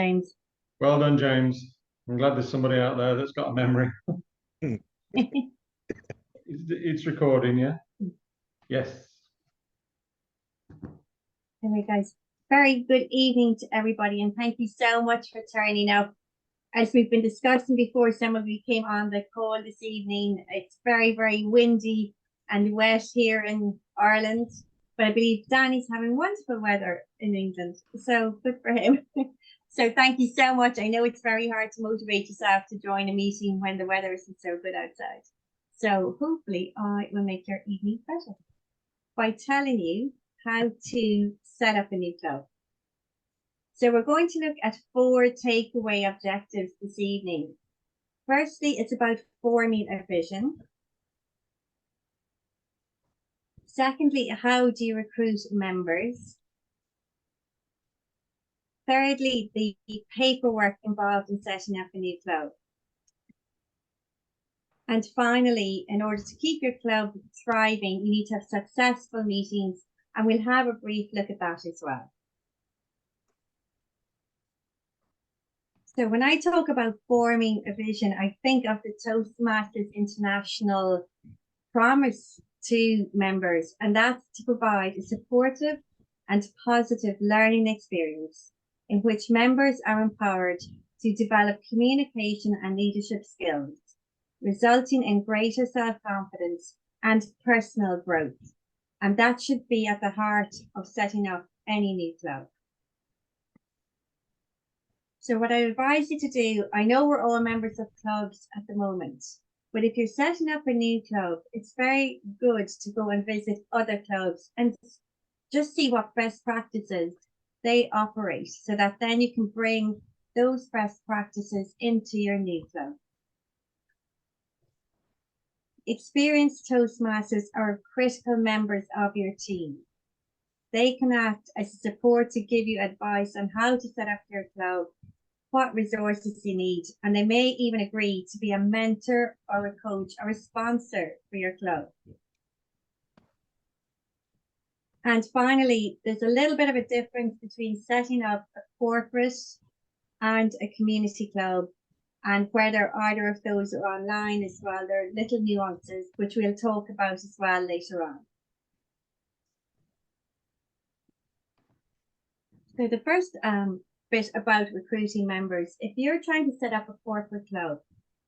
James. Well done, James. I'm glad there's somebody out there that's got a memory. It's recording, yeah? Yes. Anyway, guys, very good evening to everybody, and thank you so much for turning up. As we've been discussing before, some of you came on the call this evening. It's very, very windy and wet here in Ireland, but I believe Danny's having wonderful weather in England, so good for him. So thank you so much. I know it's very hard to motivate yourself to join a meeting when the weather isn't so good outside. So hopefully I will make your evening better by telling you how to set up a new club. So we're going to look at 4 takeaway objectives this evening. Firstly, it's about forming a vision. Secondly, how do you recruit members? Thirdly, the paperwork involved in setting up a new club. And finally, in order to keep your club thriving, you need to have successful meetings, and we'll have a brief look at that as well. So when I talk about forming a vision, I think of the Toastmasters International promise to members, and that's to provide a supportive and positive learning experience in which members are empowered to develop communication and leadership skills, resulting in greater self-confidence and personal growth. And that should be at the heart of setting up any new club. So what I advise you to do, I know we're all members of clubs at the moment, but if you're setting up a new club, it's very good to go and visit other clubs and just see what best practices they operate, so that then you can bring those best practices into your new club. Experienced Toastmasters are critical members of your team. They can act as support to give you advice on how to set up your club, what resources you need, and they may even agree to be a mentor or a coach or a sponsor for your club. And finally, there's a little bit of a difference between setting up a corporate and a community club, and whether either of those are online as well. There are little nuances which we'll talk about as well later on. So the first bit about recruiting members, if you're trying to set up a corporate club,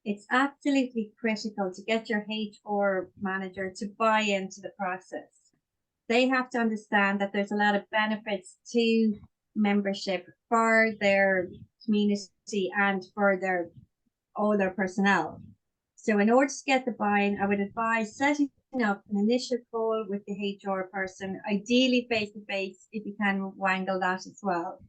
it's absolutely critical to get your HR manager to buy into the process. They have to understand that there's a lot of benefits to membership for their community and for all their personnel. So in order to get the buy-in, I would advise setting up an initial call with the HR person, ideally face-to-face if you can wangle that as well.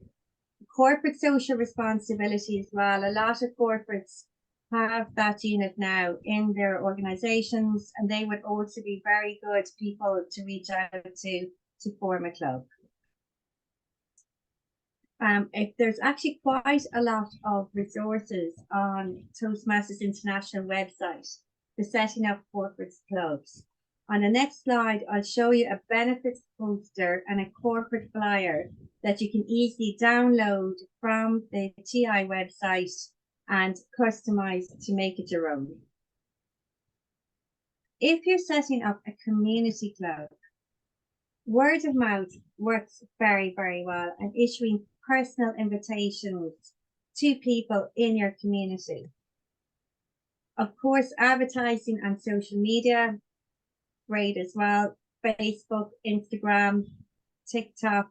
Corporate social responsibility as well. A lot of corporates have that unit now in their organizations, and they would also be very good people to reach out to form a club. If there's actually quite a lot of resources on Toastmasters International website for setting up corporate clubs. On the next slide, I'll show you a benefits poster and a corporate flyer that you can easily download from the TI website and customize to make it your own. If you're setting up a community club, word of mouth works very, very well, and issuing personal invitations to people in your community. Of course, advertising on social media, great as well. Facebook, Instagram, TikTok,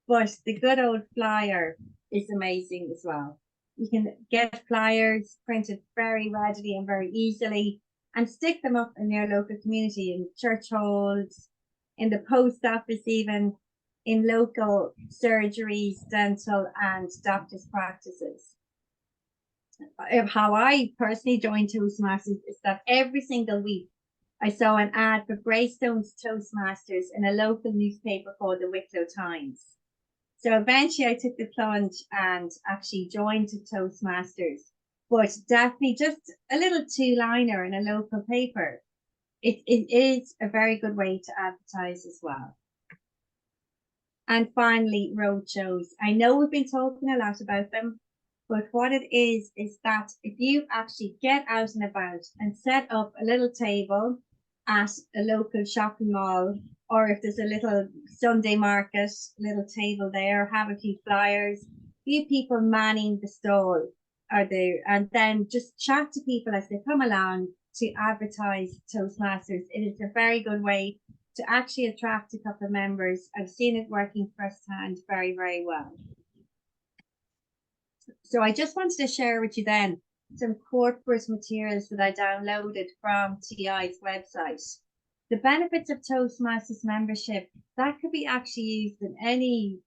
but the good old flyer is amazing as well. You can get flyers printed very readily and very easily and stick them up in your local community, in church halls, in the post office, even in local surgeries, dental and doctor's practices. How I personally joined Toastmasters is that every single week I saw an ad for Greystone's Toastmasters in a local newspaper called the Wicklow Times. So eventually I took the plunge and actually joined Toastmasters, but definitely just a little 2-liner in a local paper. It is a very good way to advertise as well. And finally, road shows. I know we've been talking a lot about them, But what it is that if you actually get out and about and set up a little table at a local shopping mall, or if there's a little Sunday market, little table there, have a few flyers, few people manning the stall are there, and then just chat to people as they come along to advertise Toastmasters. It is a very good way to actually attract a couple of members. I've seen it working firsthand very, very well. So I just wanted to share with you then some corporate materials that I downloaded from TI's website. The benefits of Toastmasters membership, that could be actually used in any,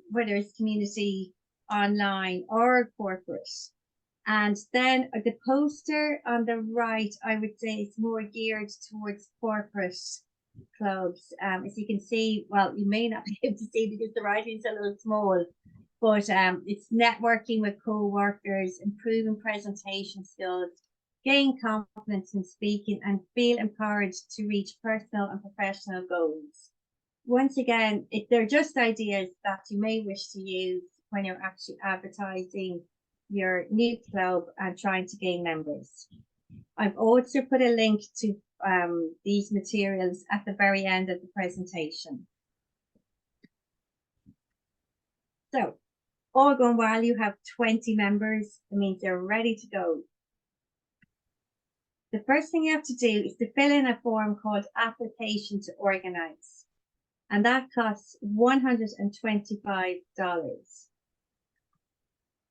whether it's community, online, or corporate. And then the poster on the right, I would say it's more geared towards corporate clubs. As you can see, well, you may not be able to see because the writing's a little small, but it's networking with co-workers, improving presentation skills, gain confidence in speaking, and feel empowered to reach personal and professional goals. Once again, they're just ideas that you may wish to use when you're actually advertising your new club and trying to gain members. I've also put a link to these materials at the very end of the presentation. So, all going well, you have 20 members. It means they're ready to go. The first thing you have to do is to fill in a form called application to organize. And that costs $125.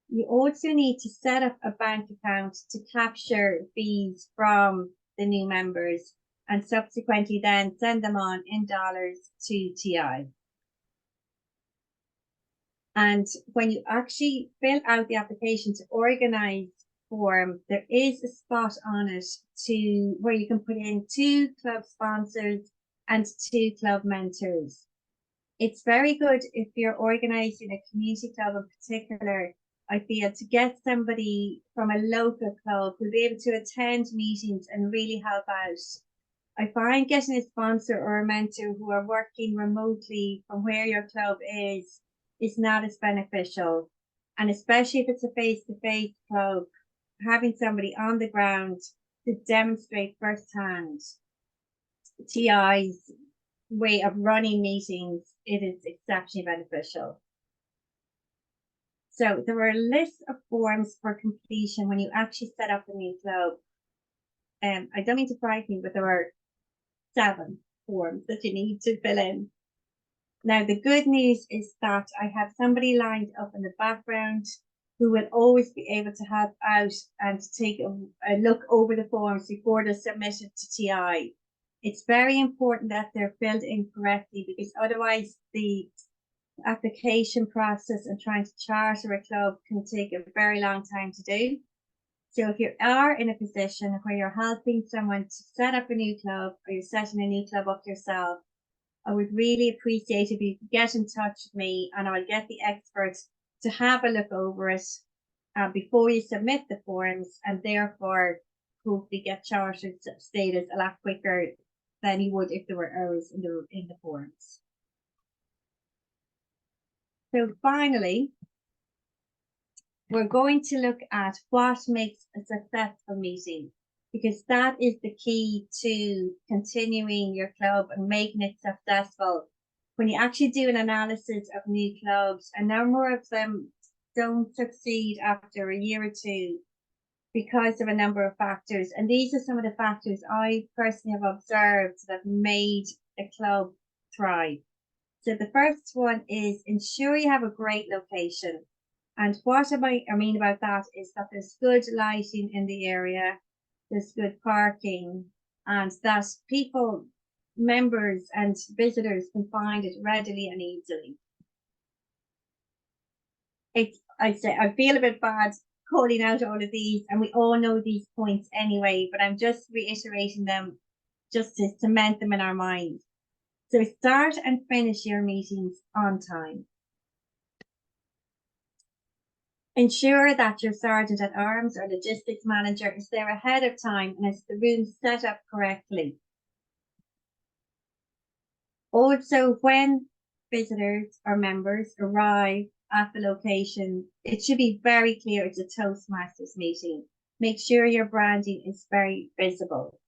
You also need to set up a bank account to capture fees from the new members and subsequently then send them on in dollars to TI. And when you actually fill out the application to organize form, there is a spot on it to where you can put in 2 club sponsors and 2 club mentors. It's very good if you're organizing a community club in particular, I feel, to get somebody from a local club who'll be able to attend meetings and really help out. I find getting a sponsor or a mentor who are working remotely from where your club is not as beneficial. And especially if it's a face-to-face club, having somebody on the ground to demonstrate firsthand TI's way of running meetings, it is exceptionally beneficial. So there are a list of forms for completion when you actually set up a new club. I don't mean to frighten you, but there are 7 forms that you need to fill in. Now, the good news is that I have somebody lined up in the background who will always be able to help out and take a look over the forms before they're submitted to TI. It's very important that they're filled in correctly because otherwise the application process and trying to charter a club can take a very long time to do. So if you are in a position where you're helping someone to set up a new club or you're setting a new club up yourself, I would really appreciate if you could get in touch with me and I'll get the experts to have a look over it before you submit the forms, and therefore hopefully get chartered status a lot quicker than you would if there were errors in the forms. So finally, we're going to look at what makes a successful meeting, because that is the key to continuing your club and making it successful. When you actually do an analysis of new clubs, a number of them don't succeed after a year or 2 because of a number of factors. And these are some of the factors I personally have observed that have made a club thrive. So the first one is ensure you have a great location. And what I mean about that is that there's good lighting in the area, there's good parking, and that people, members and visitors can find it readily and easily. I'd say I feel a bit bad calling out all of these, and we all know these points anyway, but I'm just reiterating them just to cement them in our minds. So start and finish your meetings on time. Ensure that your sergeant at arms or logistics manager is there ahead of time and has the room set up correctly. Also, when visitors or members arrive at the location. It should be very clear it's a Toastmasters meeting. Make sure your branding is very visible.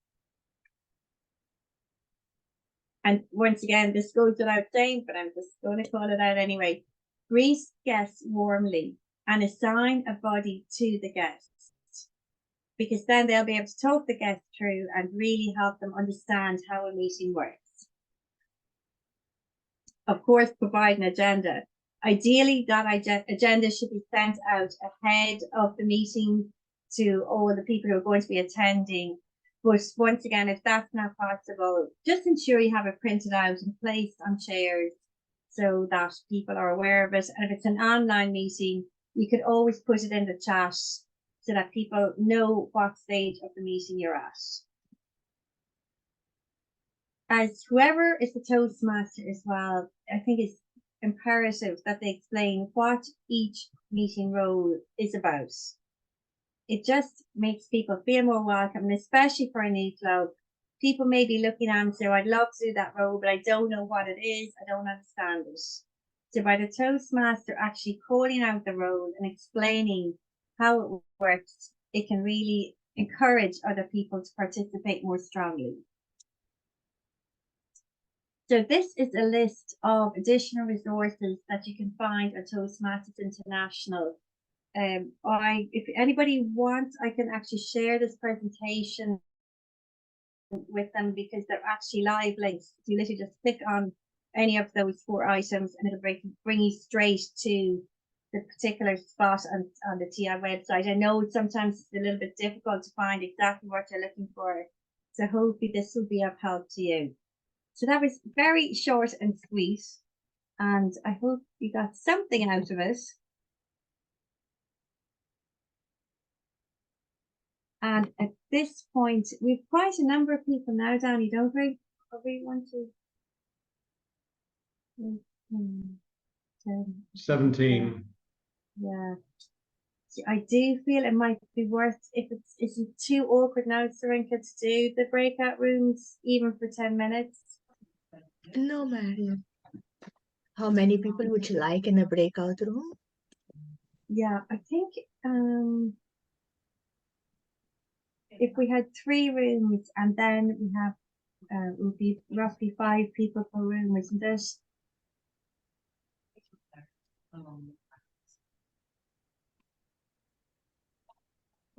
And once again, this goes without saying, but I'm just going to call it out anyway. Greet guests warmly and assign a body to the guests, because then they'll be able to talk the guests through and really help them understand how a meeting works. Of course, provide an agenda. Ideally, that agenda should be sent out ahead of the meeting to all the people who are going to be attending. But once again, if that's not possible, just ensure you have it printed out and placed on chairs so that people are aware of it. And if it's an online meeting, you could always put it in the chat so that people know what stage of the meeting you're at. As whoever is the Toastmaster as well, I think it's imperative that they explain what each meeting role is about. It just makes people feel more welcome, and especially for a new club, people may be looking at and say, I'd love to do that role, but I don't know what it is, I don't understand it. So by the Toastmaster actually calling out the role and explaining how it works, it can really encourage other people to participate more strongly. So this is a list of additional resources that you can find at Toastmasters International. If anybody wants, I can actually share this presentation with them, because they're actually live links. You literally just click on any of those 4 items and it'll bring you straight to the particular spot on the TI website. I know sometimes it's a little bit difficult to find exactly what you're looking for, so hopefully this will be of help to you. So that was very short and sweet, and I hope you got something out of it. And at this point, we've quite a number of people now, Danny, don't we? Probably 17. Yeah. So I do feel it might be worth, if is it too awkward now, Sarinka, to do the breakout rooms even for 10 minutes? No, Mairead. How many people would you like in a breakout room? Yeah, I think if we had 3 rooms and then we have it would be roughly 5 people per room, isn't it?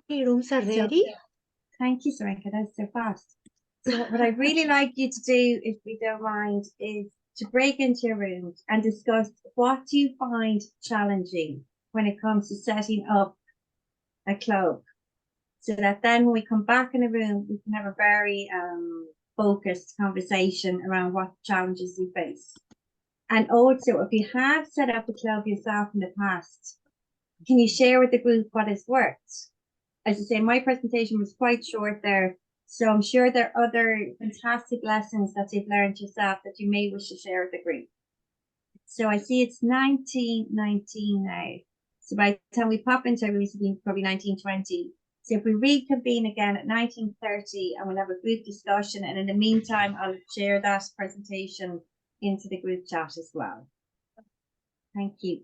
Okay, rooms are ready. Thank you, Sarinka, that's so fast. So what I'd really like you to do, if you don't mind, is to break into your rooms and discuss what do you find challenging when it comes to setting up a club, so that then when we come back in the room, we can have a very focused conversation around what challenges you face. And also, if you have set up a club yourself in the past, can you share with the group what has worked? As I say, my presentation was quite short there, so I'm sure there are other fantastic lessons that you've learned yourself that you may wish to share with the group. So I see it's 1919 now. So by the time we pop into everything, it'll be probably 1920. So if we reconvene again at 1930, and we'll have a group discussion, and in the meantime, I'll share that presentation into the group chat as well. Thank you.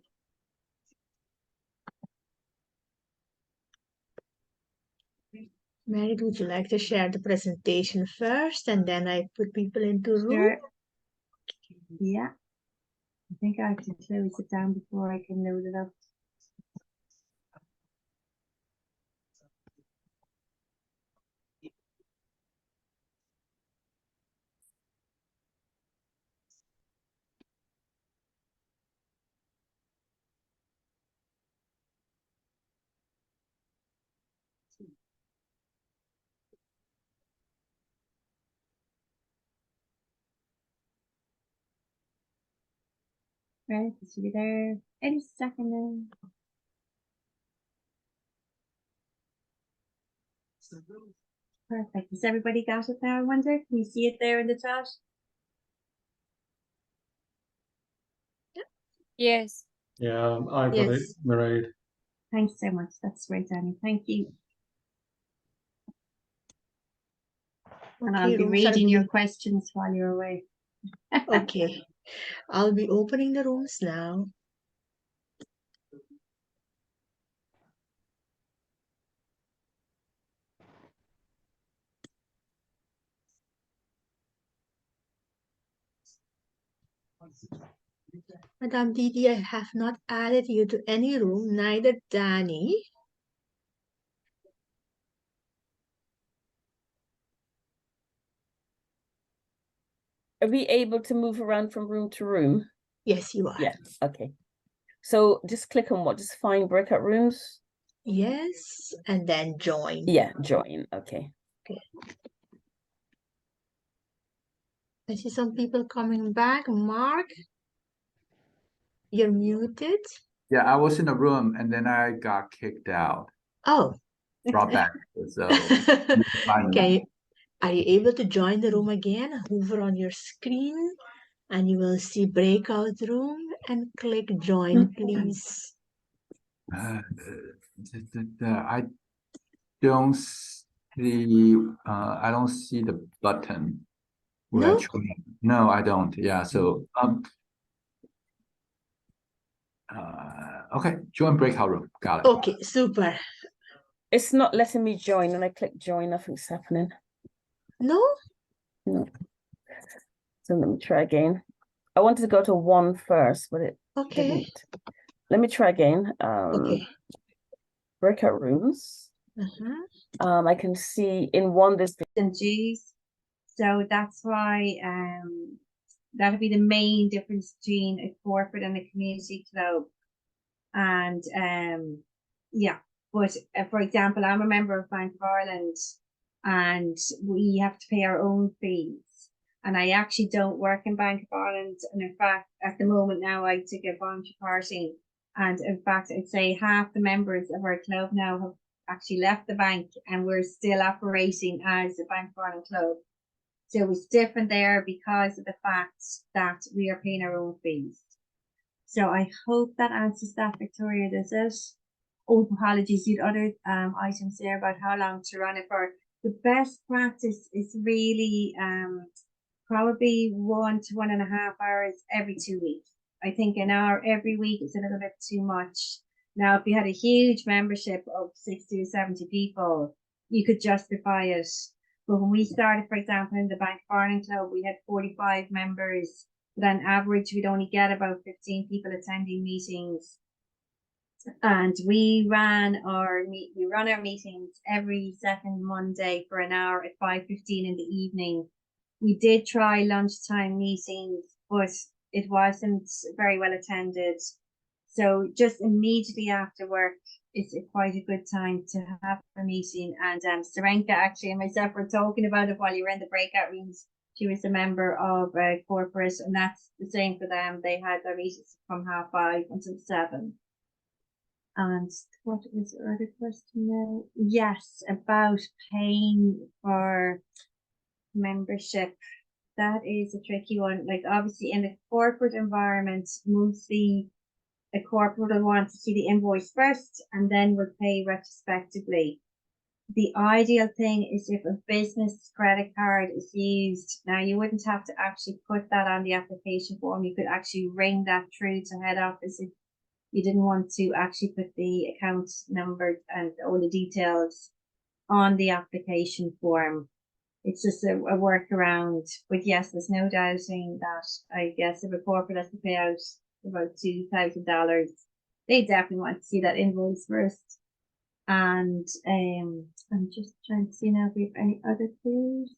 Mairead, would you like to share the presentation first and then I put people into room? Sure. Yeah. I think I have to close it down before I can load it up. Right, it should be there any second now. Perfect. Has everybody got it now, I wonder? Can you see it there in the chat? Yes. Yeah, I got it, Yes. Mairead. Thanks so much. That's great, Danny. Thank you. And I'll Okay, be rooms are reading your being... questions while you're away. Okay. I'll be opening the rooms now. Madame Didi, I have not added you to any room, neither Danny. Are we able to move around from room to room? Yes, you are. Yeah, okay. So just click on what? Just find breakout rooms? Yes, and then join. Yeah, join, okay. I see some people coming back. Mark, you're muted. Yeah, I was in the room and then I got kicked out, Oh, brought back. So fine. okay. Are you able to join the room again? Hover on your screen and you will see breakout room and click join, please. I don't see. I don't see the button. No? No, I don't. Yeah. So okay. Join breakout room. Got it. Okay, super. It's not letting me join. When I click join, nothing's happening. No? No. So let me try again. I wanted to go to 1 first, but it Okay. didn't. Let me try again. Okay. Breakout rooms. I can see in one this and G's. So that's why that'll be the main difference between a corporate and a community club. And yeah, but for example, I'm a member of Bank of Ireland and we have to pay our own fees. And I actually don't work in Bank of Ireland. And in fact, at the moment now, I took a voluntary party. And in fact, I'd say half the members of our club now have actually left the bank and we're still operating as a Bank of Ireland club. So it's different there because of the fact that we are paying our own fees. So I hope that answers that, Victoria, does it? Oh, apologies, you had other items there about how long to run it for. The best practice is really probably 1 to 1.5 hours every 2 weeks. I think an hour every week is a little bit too much. Now, if you had a huge membership of 60 or 70 people, you could justify it. But when we started, for example, in the Bank of Ireland Club, we had 45 members. But on average, we'd only get about 15 people attending meetings. And we run our meetings every second Monday for an hour at 5:15 in the evening. We did try lunchtime meetings, but it wasn't very well attended. So just immediately after work is quite a good time to have a meeting. And Serenka actually and myself were talking about it while you were in the breakout rooms. She was a member of a corporate, and that's the same for them. They had their meetings from 5:30 until 7. And what was the other question now? Yes, about paying for membership. That is a tricky one. Like obviously in the corporate environment, mostly a corporate will want to see the invoice first and then will pay retrospectively. The ideal thing is if a business credit card is used. Now you wouldn't have to actually put that on the application form. You could actually ring that through to head office if you didn't want to actually put the account number and all the details on the application form. It's just a workaround. But yes, there's no doubting that I guess if a corporate has to pay out about $2,000, they definitely want to see that invoice first. And I'm just trying to see now if we have any other clues.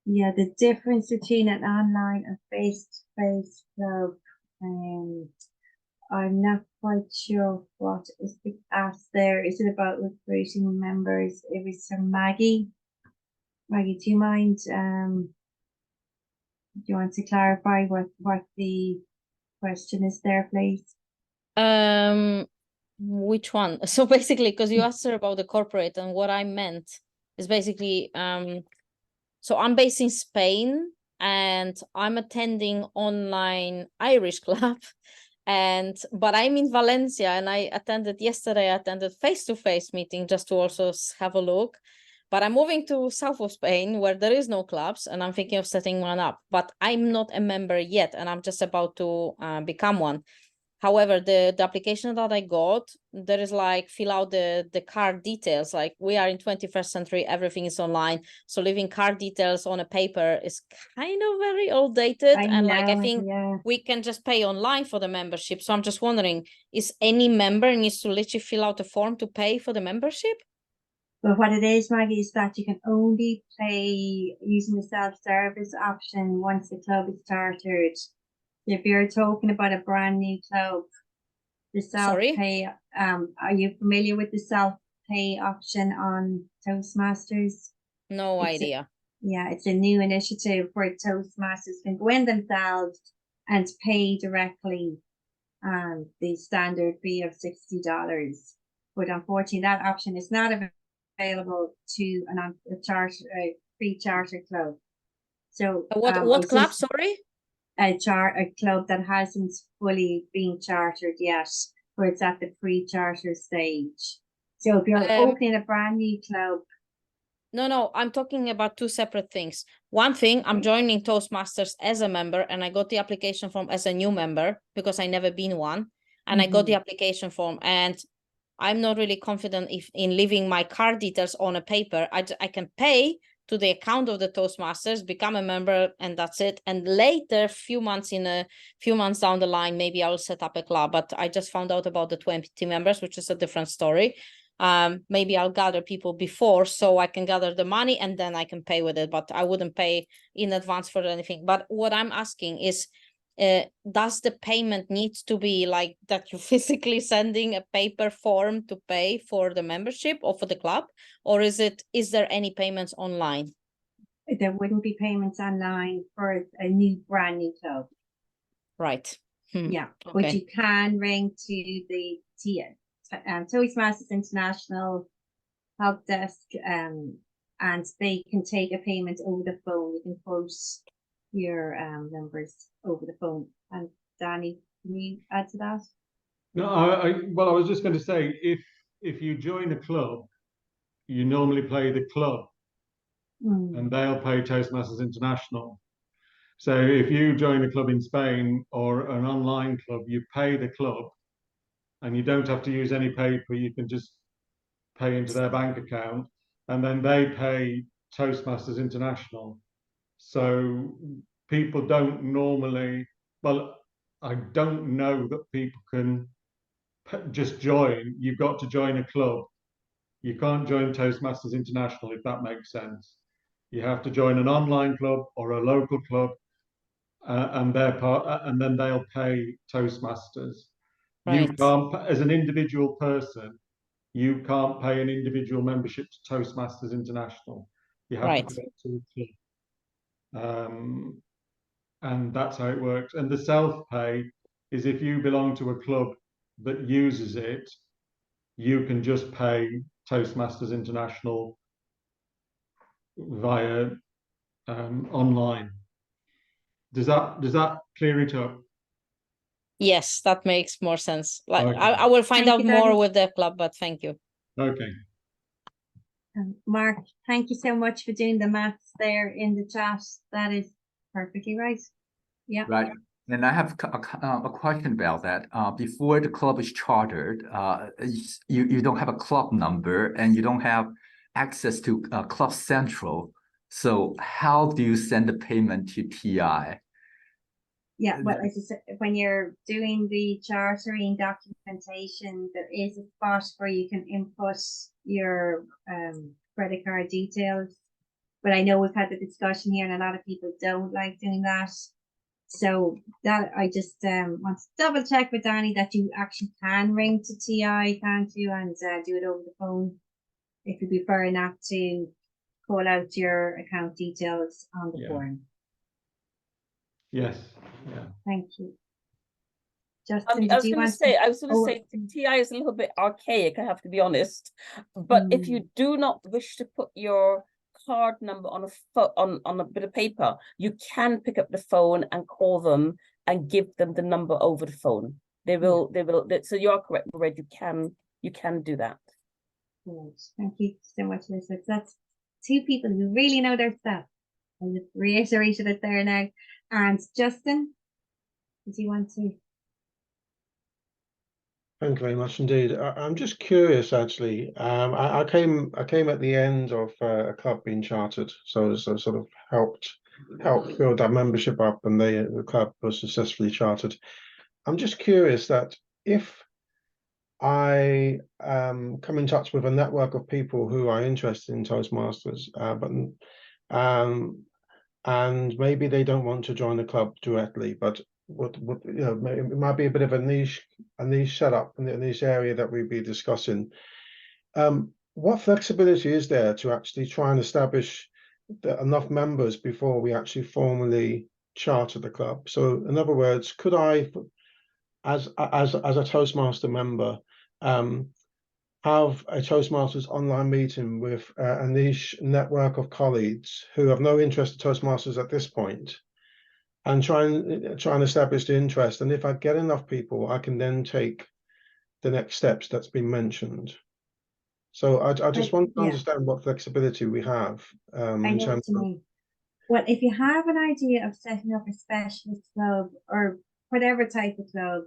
Yeah, the difference between an online and face-to-face club. I'm not quite sure what is the ask there. Is it about recruiting members? It was from Maggie. Maggie, do you mind? Do you want to clarify what the question is there, please? Which one? So basically, because you asked her about the corporate, and what I meant is basically, so I'm based in Spain and I'm attending online Irish club. But I'm in Valencia and I attended face-to-face meeting just to also have a look. But I'm moving to south of Spain where there is no clubs and I'm thinking of setting one up, but I'm not a member yet and I'm just about to become one. However, the application that I got, there is like fill out the card details. Like we are in 21st century, everything is online. So leaving card details on a paper is kind of very outdated. And like I think yeah. we can just pay online for the membership. So I'm just wondering, is any member needs to literally fill out a form to pay for the membership? But what it is, Maggie, is that you can only pay using the self-service option once the club is started. If you're talking about a brand new club, the Sorry? self-pay, are you familiar with the self-pay option on Toastmasters? No It's a- idea. Yeah, it's a new initiative where Toastmasters can go in themselves and pay directly the standard fee of $60. But unfortunately, that option is not available to a free charter club. So What club? Sorry? a club that hasn't fully been chartered yet, where it's at the pre-charter stage. So if you're opening a brand new club, No, I'm talking about two separate things. One thing, I'm joining Toastmasters as a member, and I got the application form as a new member because I never been one. And I got the application form, and I'm not really confident in leaving my card details on a paper. I can pay to the account of the Toastmasters, become a member, and that's it. And later, few months down the line, maybe I'll set up a club. But I just found out about the 20 members, which is a different story. Maybe I'll gather people before so I can gather the money and then I can pay with it, but I wouldn't pay in advance for anything. But what I'm asking is, does the payment needs to be like that you physically sending a paper form to pay for the membership or for the club, or is there any payments online? there wouldn't be payments online for a brand new club. Right. Yeah, Okay. but you can ring to the Toastmasters International help desk, and they can take a payment over the phone. You can quote your numbers over the phone. And Danny, can you add to that? No, well, I was just going to say, if you join a club, you normally pay the club, and they'll pay Toastmasters International. So if you join a club in Spain or an online club, you pay the club, and you don't have to use any paper. You can just pay into their bank account, and then they pay Toastmasters International. So people don't normally, well, I don't know that people can just join. You've got to join a club. You can't join Toastmasters International, if that makes sense. You have to join an online club or a local club, and then they'll pay Toastmasters. You Right. can't, as an individual person, you can't pay an individual membership to Toastmasters International. You have Right. to pay to a club. And that's how it works. And the self-pay is if you belong to a club that uses it, you can just pay Toastmasters International via online. Does that clear it up? Yes, that makes more sense. Like Okay. I will find Thank out you, more Danny. with the club, but thank you. Okay. Mark, thank you so much for doing the maths there in the chat. That is perfectly right. Yeah. Right. And I have a question about that. Before the club is chartered, you don't have a club number and you don't have access to Club Central. So how do you send the payment to TI? Yeah, well, as I said, when you're doing the chartering documentation, there is a spot where you can input your credit card details. But I know we've had the discussion here, and a lot of people don't like doing that. So that I just want to double check with Danny that you actually can ring to TI, can't you, and do it over the phone. If you prefer not to call out your account details on the form. Yes. Yeah. Thank you. Justin, I was going to say, TI is a little bit archaic, I have to be honest. But if you do not wish to put your card number on a bit of paper, you can pick up the phone and call them and give them the number over the phone. They will. So you are correct, Mairead. You can do that. Yes. Thank you so much, Lisa. That's two people who really know their stuff. I just reiterated it there now. And Justin, do you want to? Thank you very much indeed. I'm just curious, actually. I came at the end of a club being chartered, so sort of helped build that membership up, and the club was successfully chartered. I'm just curious that if I come in touch with a network of people who are interested in Toastmasters, and maybe they don't want to join the club directly, but what you know, it might be a bit of a niche setup in the niche area that we'd be discussing. What flexibility is there to actually try and establish enough members before we actually formally charter the club? So, in other words, could I, as a Toastmaster member, have a Toastmasters online meeting with a niche network of colleagues who have no interest in Toastmasters at this point, and try and establish the interest? And if I get enough people, I can then take the next steps that's been mentioned. So I just want to understand what flexibility we have in terms of. Well, if you have an idea of setting up a specialist club or whatever type of club,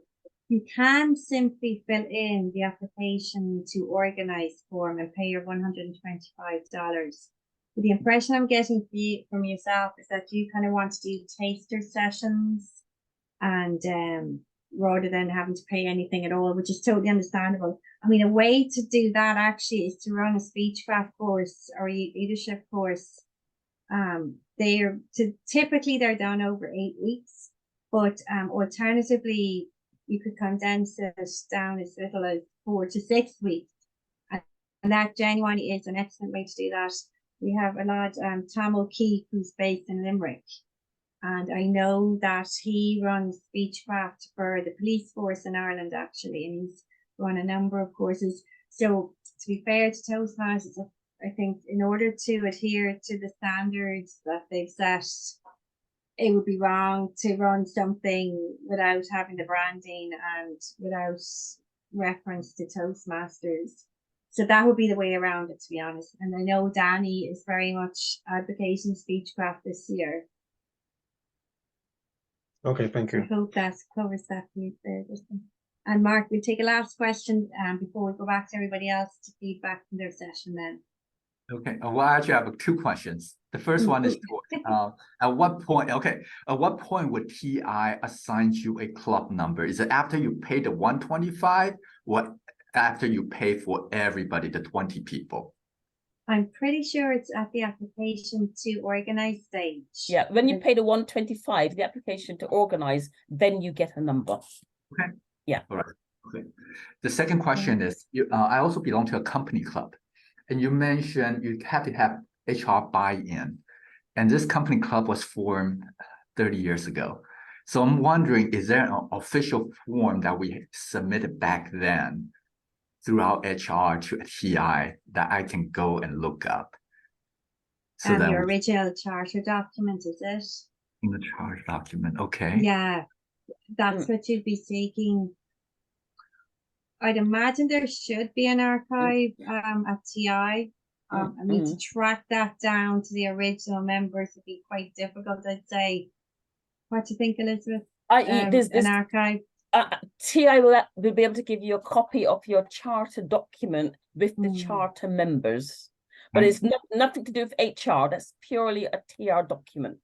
you can simply fill in the application to organize form and pay your $125. But the impression I'm getting from yourself is that you kind of want to do taster sessions, and rather than having to pay anything at all, which is totally understandable. I mean, a way to do that actually is to run a speechcraft course or a leadership course. Typically they're done over 8 weeks, but alternatively, you could condense it down as little as 4 to 6 weeks. And that genuinely is an excellent way to do that. We have a lad, Tom O'Keefe, who's based in Limerick. And I know that he runs speechcraft for the police force in Ireland, actually, and he's run a number of courses. So to be fair to Toastmasters, I think in order to adhere to the standards that they've set, it would be wrong to run something without having the branding and without reference to Toastmasters. So that would be the way around it, to be honest. And I know Danny is very much advocating speechcraft this year. Okay, thank you. I hope that covers that for you there, Justin. And Mark, we'll take a last question before we go back to everybody else to feedback from their session then. Okay, well, actually, I have 2 questions. The first one is, at what point would TI assign you a club number? Is it after you pay the 125, or after you pay for everybody, the 20 people? I'm pretty sure it's at the application to organize stage. Yeah, when you pay the 125, the application to organize, then you get a number. Okay. Yeah. All right. Okay. The second question is, I also belong to a company club, and you mentioned you have to have HR buy-in, and this company club was formed 30 years ago. So I'm wondering, is there an official form that we submitted back then throughout HR to TI that I can go and look up? So And your original charter document, is it? In the charter document, okay. Yeah, that's what you'd be seeking. I'd imagine there should be an archive at TI. I mean, to track that down to the original members would be quite difficult, I'd say. What do you think, Elizabeth? An archive? TI will be able to give you a copy of your charter document with the charter members, but it's nothing to do with HR. That's purely a TR document.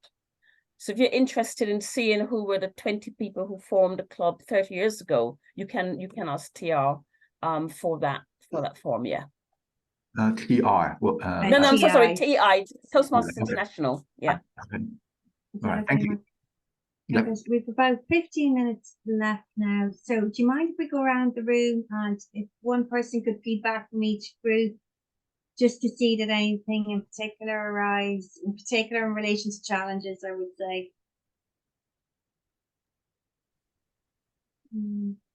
So if you're interested in seeing who were the 20 people who formed the club 30 years ago, you can ask TR for that form. Yeah. TR. Well, no, I'm so sorry. TI, Toastmasters International. Yeah. Okay. All right. Thank you. Yep. We've about 15 minutes left now. So do you mind if we go around the room, and if one person could feedback from each group, just to see that anything in particular arise, in particular in relation to challenges, I would say.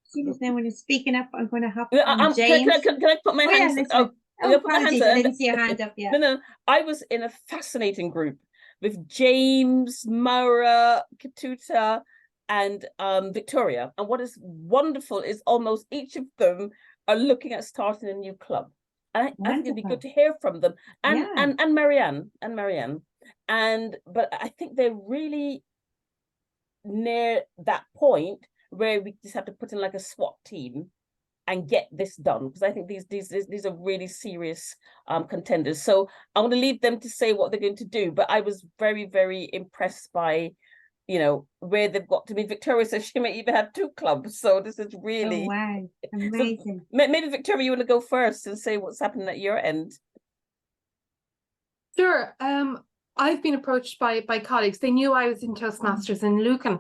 See, there's no one is speaking up. I'm going to hop on James. Can I put my hands up? Apologies, I didn't see your hand up yet. No, I was in a fascinating group with James, Maura, Katuta, and Victoria. And what is wonderful is almost each of them are looking at starting a new club. And I think it'd be good to hear from them. And Marianne. But I think they're really near that point where we just have to put in like a SWAT team and get this done, because I think these are really serious contenders. So I'm going to leave them to say what they're going to do. But I was very, very impressed by, you know, where they've got to be. Victoria says she may even have 2 clubs. So this is really wow, amazing. So maybe Victoria, you want to go first and say what's happening at your end? Sure. I've been approached by colleagues. They knew I was in Toastmasters in Lucan,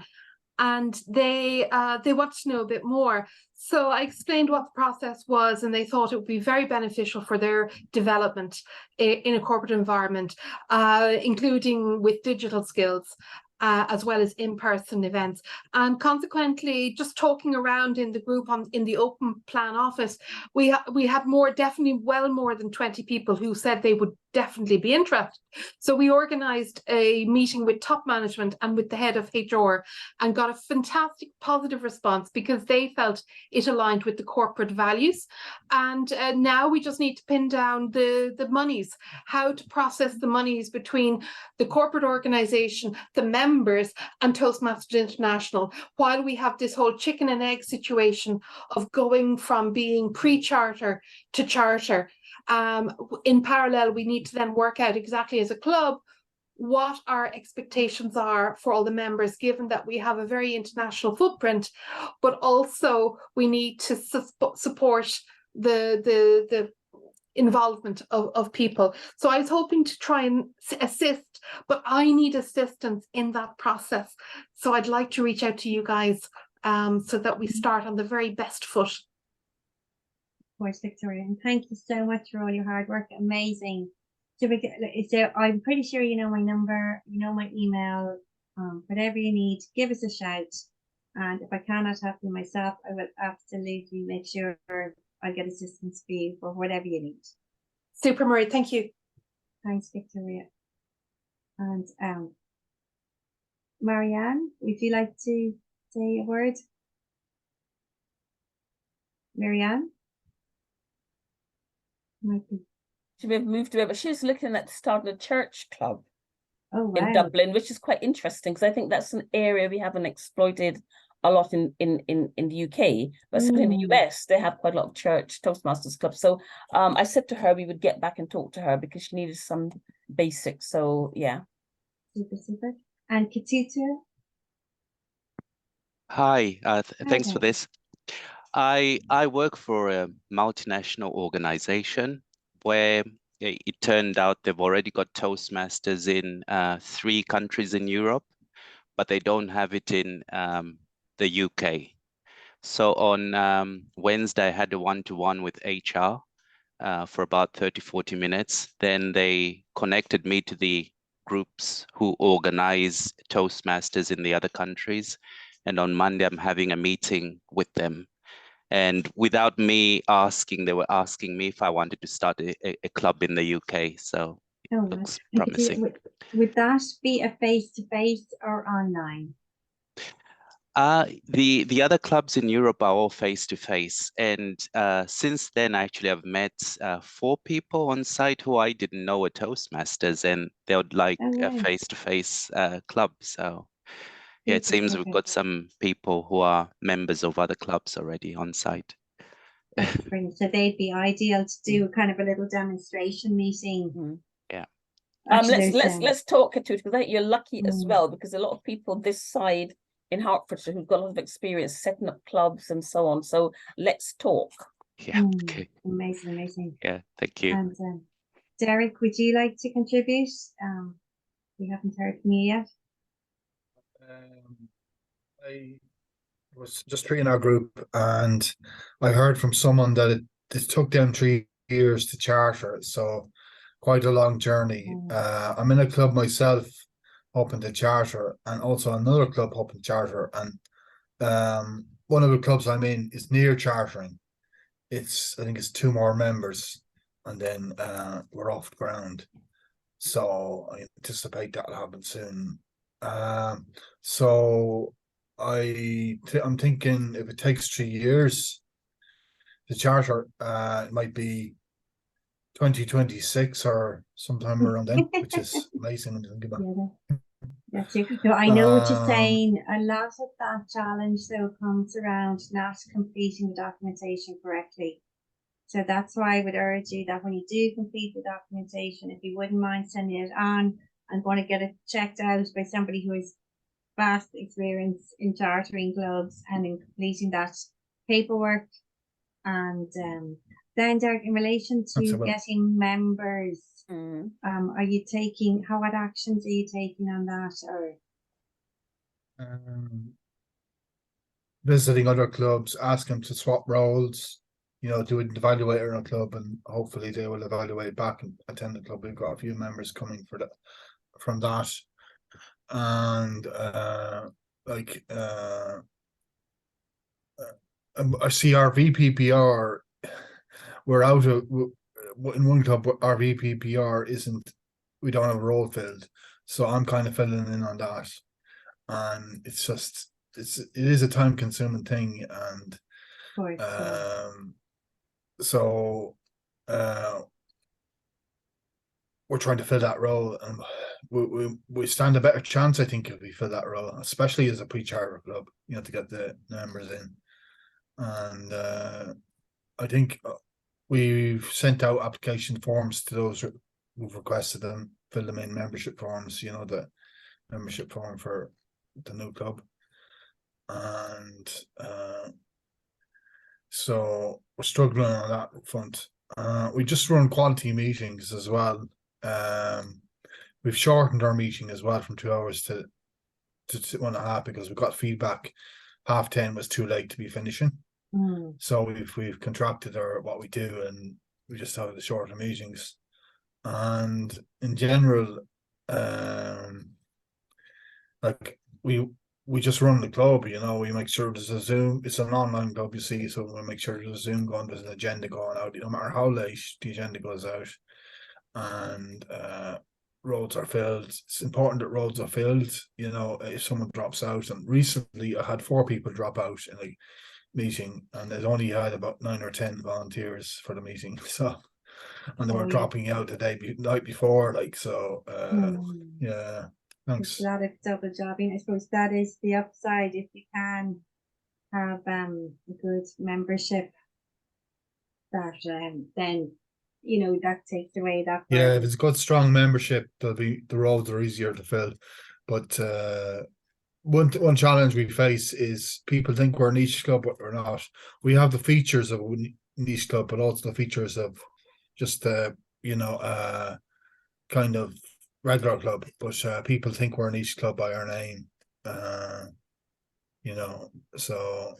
and they wanted to know a bit more. So I explained what the process was, and they thought it would be very beneficial for their development in a corporate environment, including with digital skills. As well as in-person events. And consequently, just talking around in the group in the open plan office, we had definitely well more than 20 people who said they would definitely be interested. So we organized a meeting with top management and with the head of HR and got a fantastic positive response, because they felt it aligned with the corporate values. And now we just need to pin down the monies, how to process the monies between the corporate organization, the members, and Toastmasters International, while we have this whole chicken and egg situation of going from being pre-charter to charter. In parallel, we need to then work out exactly as a club what our expectations are for all the members, given that we have a very international footprint, but also we need to support the involvement of people. So I was hoping to try and assist, but I need assistance in that process. So I'd like to reach out to you guys so that we start on the very best foot. Of course, Victoria, and thank you so much for all your hard work. Amazing. So I'm pretty sure you know my number, you know my email. Whatever you need, give us a shout. And if I cannot help you myself, I will absolutely make sure I get assistance for you for whatever you need. Super, Mairead. Thank you. Thanks, Victoria. And Marianne, would you like to say a word? Marianne? She may have moved away, but she's looking at starting a church club in wow. Dublin, which is quite interesting, because I think that's an area we haven't exploited a lot in the UK, but certainly in the US they have quite a lot of church Toastmasters clubs. So I said to her we would get back and talk to her because she needed some basics. So yeah. Super. And Katutu? Hi, thanks for this. I work for a multinational organization where it turned out they've already got Toastmasters in 3 countries in Europe, but they don't have it in the UK. So on Wednesday, I had a one-to-one with HR for about 30-40 minutes. Then they connected me to the groups who organize Toastmasters in the other countries. And on Monday, I'm having a meeting with them. And without me asking, they were asking me if I wanted to start a club in the UK. So it looks promising. Would that be a face-to-face or online? The other clubs in Europe are all face-to-face. And since then, actually, I've met 4 people on site who I didn't know were Toastmasters, and they would like a face-to-face club. So yeah, it seems we've got some people who are members of other clubs already on site. That's brilliant. So they'd be ideal to do kind of a little demonstration meeting. Yeah. Let's talk to it, because I think you're lucky as well, because a lot of people this side in Hertfordshire who've got a lot of experience setting up clubs and so on. So let's talk. Yeah. Okay. Amazing. Yeah. Thank you. And Derek, would you like to contribute? We haven't heard from you yet. I was just in our group, and I heard from someone that it took them 3 years to charter, so quite a long journey. I'm in a club myself hoping to charter, and also another club hoping to charter, and one of the clubs I'm in is near chartering. I think it's 2 more members, and then we're off the ground. So I anticipate that'll happen soon. So I'm thinking if it takes 3 years to charter, it might be 2026 or sometime around then, which is amazing when you think about it. That's it. No, I know what you're Um, saying. A lot of that challenge though comes around not completing the documentation correctly. So that's why I would urge you that when you do complete the documentation, if you wouldn't mind sending it on, I'm going to get it checked out by somebody who has vast experience in chartering clubs and in completing that paperwork. And then Derek, in relation to Absolutely. getting members, Mm. are you taking, what actions are you taking on that? Or Visiting other clubs, ask them to swap roles, you know, do an evaluator in a club, and hopefully they will evaluate back and attend the club. We've got a few members coming for that from that. And I see our VPPR, we're out of in one club, our VPPR isn't, we don't have a role filled, so I'm kind of filling in on that. And it's just, it is a time consuming thing. And of course, so we're trying to fill that role, and we stand a better chance, I think, if we fill that role, especially as a pre-charter club, you know, to get the members in. And I think we've sent out application forms to those who've requested them, fill them in, membership forms, you know, the membership form for the new club. And so we're struggling on that front. We just run quality meetings as well. We've shortened our meeting as well from 2 hours to 1.5 because we got feedback 10:30 was too late to be finishing. So we've contracted what we do, and we just have the shorter meetings. And in general, like we just run the club, you know, we make sure there's a Zoom, it's an online club, you see, so we make sure there's a Zoom going, there's an agenda going out, no matter how late the agenda goes out. And roads are filled. It's important that roads are filled, you know, if someone drops out. And recently I had 4 people drop out in a meeting, and it only had about 9 or 10 volunteers for the meeting. So, and they were dropping out the night before, like, so yeah. Thanks. It's a lot of double jobbing. I suppose that is the upside if you can have a good membership, that then, you know, that takes away that burden. Yeah, if it's got strong membership, the roads are easier to fill. But one challenge we face is people think we're a niche club, but we're not. We have the features of a niche club, but also the features of just you know, kind of regular club. But people think we're a niche club by our name. You know, so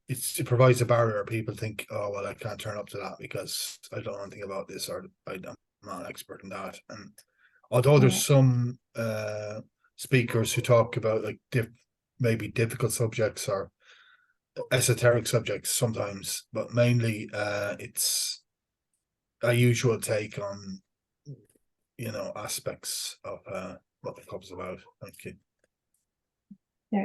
it provides a barrier. People think, oh well, I can't turn up to that because I don't know anything about this, or I'm not an expert in that. And although there's some speakers who talk about like maybe difficult subjects or esoteric subjects sometimes, but mainly it's a usual take on, you know, aspects of what the club's about. Thank you.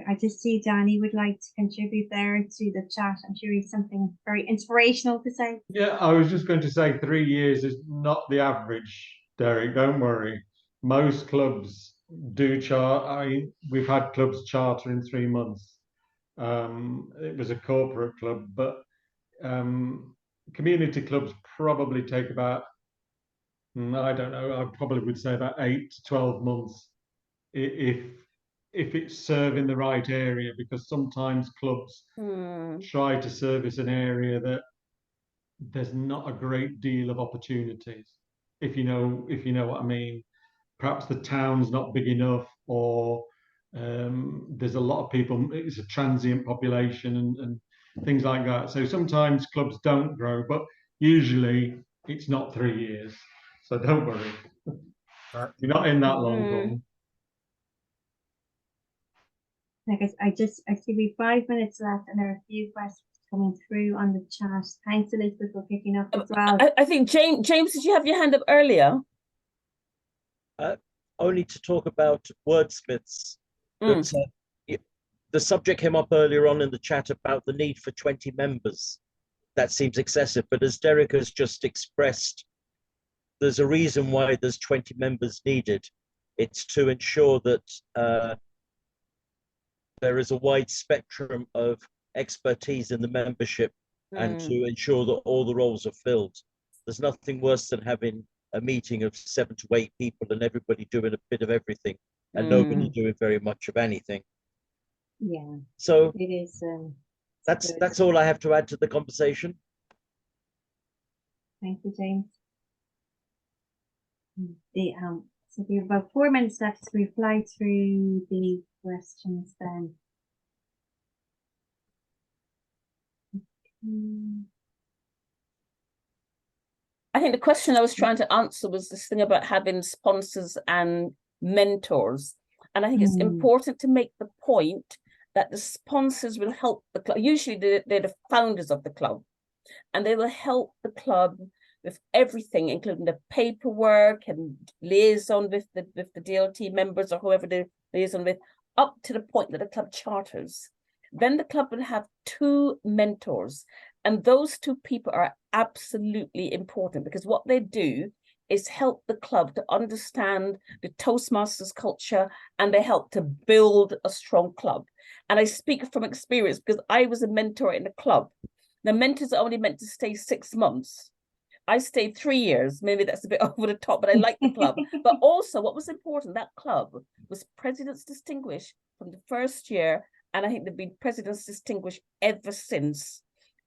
I just see Danny would like to contribute there to the chat. I'm sure he's something very inspirational to say. Yeah, I was just going to say 3 years is not the average, Derek. Don't worry. Most clubs do we've had clubs charter in 3 months. It was a corporate club, but community clubs probably take about, I don't know, I probably would say about 8 to 12 months if it's serving the right area, because sometimes clubs try to service an area that there's not a great deal of opportunities, if you know what I mean. Perhaps the town's not big enough, or there's a lot of people, it's a transient population and things like that. So sometimes clubs don't grow, but usually it's not 3 years. So don't worry. You're not in that long haul. I see we've 5 minutes left, and there are a few questions coming through on the chat. Thanks, Elizabeth, for picking up as well. I think James, did you have your hand up earlier? Only to talk about wordsmiths. That, the subject came up earlier on in the chat about the need for 20 members. That seems excessive, but as Derek has just expressed, there's a reason why there's 20 members needed. It's to ensure that there is a wide spectrum of expertise in the membership and to ensure that all the roles are filled. There's nothing worse than having a meeting of 7 to 8 people and everybody doing a bit of everything and nobody doing very much of anything. Yeah. So it is. that's all I have to add to the conversation. Thank you, James. So we have about 4 minutes left to reply through the questions then. I think the question I was trying to answer was this thing about having sponsors and mentors. And I think it's important to make the point that the sponsors will help the club. Usually they're the founders of the club, and they will help the club with everything, including the paperwork and liaison with the DLT members or whoever they liaison with, up to the point that the club charters. Then the club will have 2 mentors, and those 2 people are absolutely important because what they do is help the club to understand the Toastmasters culture, and they help to build a strong club. And I speak from experience because I was a mentor in the club. The mentors are only meant to stay 6 months. I stayed 3 years. Maybe that's a bit over the top, but I like the club. But also what was important, that club was President's Distinguished from the first year. And I think they've been President's Distinguished ever since.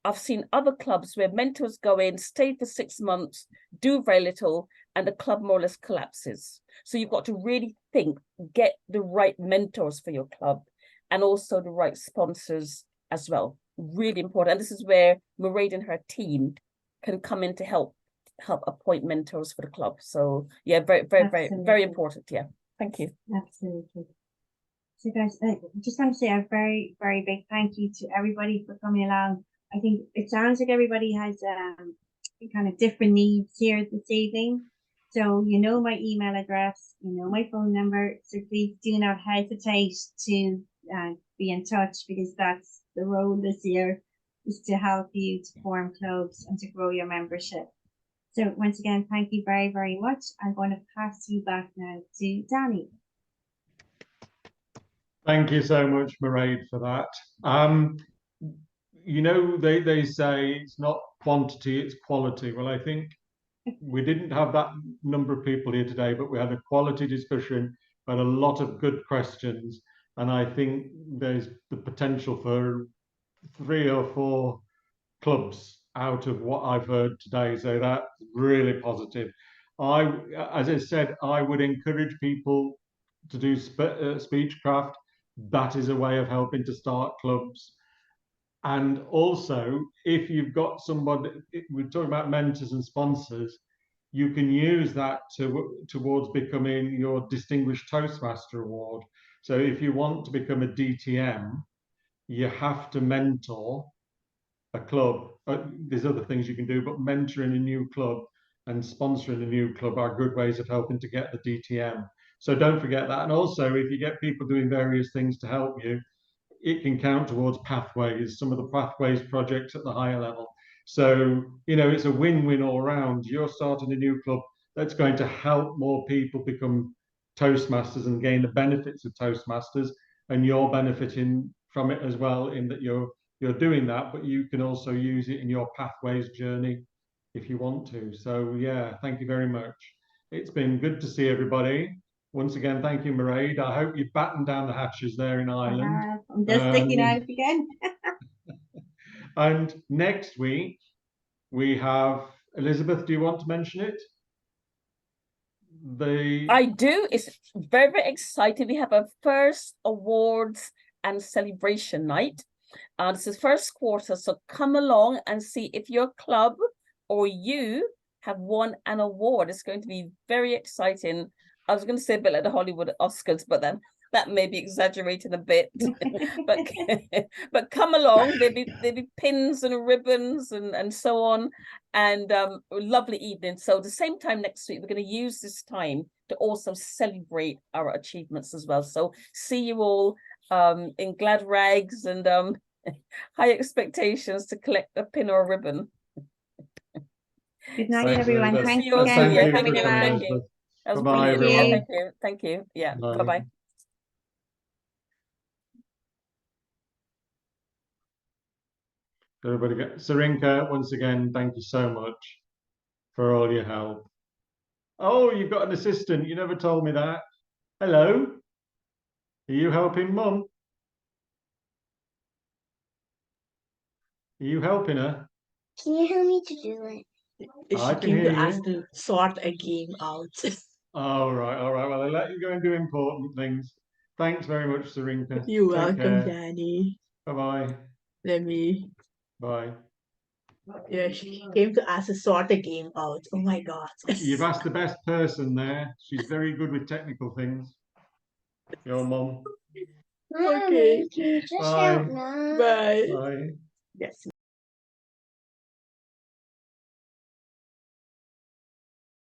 I've seen other clubs where mentors go in, stay for 6 months, do very little, and the club more or less collapses. So you've got to really think, get the right mentors for your club and also the right sponsors as well. Really important. And this is where Mairead and her team can come in to help appoint mentors for the club. So yeah, very important. Yeah, thank you. Absolutely. So guys, I just want to say a very, very big thank you to everybody for coming along. I think it sounds like everybody has kind of different needs here this evening. So you know my email address, you know my phone number, so please do not hesitate to be in touch, because that's the role this year, is to help you to form clubs and to grow your membership. So once again, thank you very, very much. I'm going to pass you back now to Danny. Thank you so much, Mairead, for that. You know, they say it's not quantity, it's quality. Well, I think we didn't have that number of people here today, but we had a quality discussion, had a lot of good questions, and I think there's the potential for 3 or 4 clubs out of what I've heard today. So that's really positive. As I said, I would encourage people to do speechcraft. That is a way of helping to start clubs. And also, if you've got somebody, we're talking about mentors and sponsors, you can use that towards becoming your Distinguished Toastmaster Award. So if you want to become a DTM, you have to mentor a club. There's other things you can do, but mentoring a new club and sponsoring a new club are good ways of helping to get the DTM. So don't forget that. And also, if you get people doing various things to help you, it can count towards pathways, some of the pathways projects at the higher level. So, you know, it's a win-win all around. You're starting a new club that's going to help more people become Toastmasters and gain the benefits of Toastmasters, and you're benefiting from it as well, in that you're doing that, but you can also use it in your pathways journey if you want to. So yeah, thank you very much. It's been good to see everybody. Once again, thank you, Mairead. I hope you battened down the hatches there in Ireland. I'm just sticking out again. And next week, we have, Elizabeth, do you want to mention it? I do. It's very, very exciting. We have our first awards and celebration night. This is first quarter, so come along and see if your club or you have won an award. It's going to be very exciting. I was going to say a bit like the Hollywood Oscars, but then that may be exaggerating a bit. but come along. There'll be pins and ribbons and so on, and a lovely evening. So the same time next week, we're going to use this time to also celebrate our achievements as well. So see you all in glad rags and high expectations to collect a pin or a ribbon. Good night, everyone. Thanks again. for coming along. That was Bye-bye, brilliant. Yeah, everyone. thank you. Thank you. Yeah. Bye. Bye-bye. Everybody get Sarinka, once again, thank you so much for all your help. Oh, you've got an assistant. You never told me that. Hello. Are you helping Mum? Are you helping her? Can you help me to do it? I She can came hear to ask you. to sort a game out. All right, all right. Well, I'll let you go and do important things. Thanks very much, Sarinka. You're Take welcome, care. Danny. Bye-bye. Let me. Bye. Yeah, she came to ask to sort a game out. Oh my God. You've asked the best person there. She's very good with technical things. Your mum. Okay. Bye. Bye. Bye. Yes.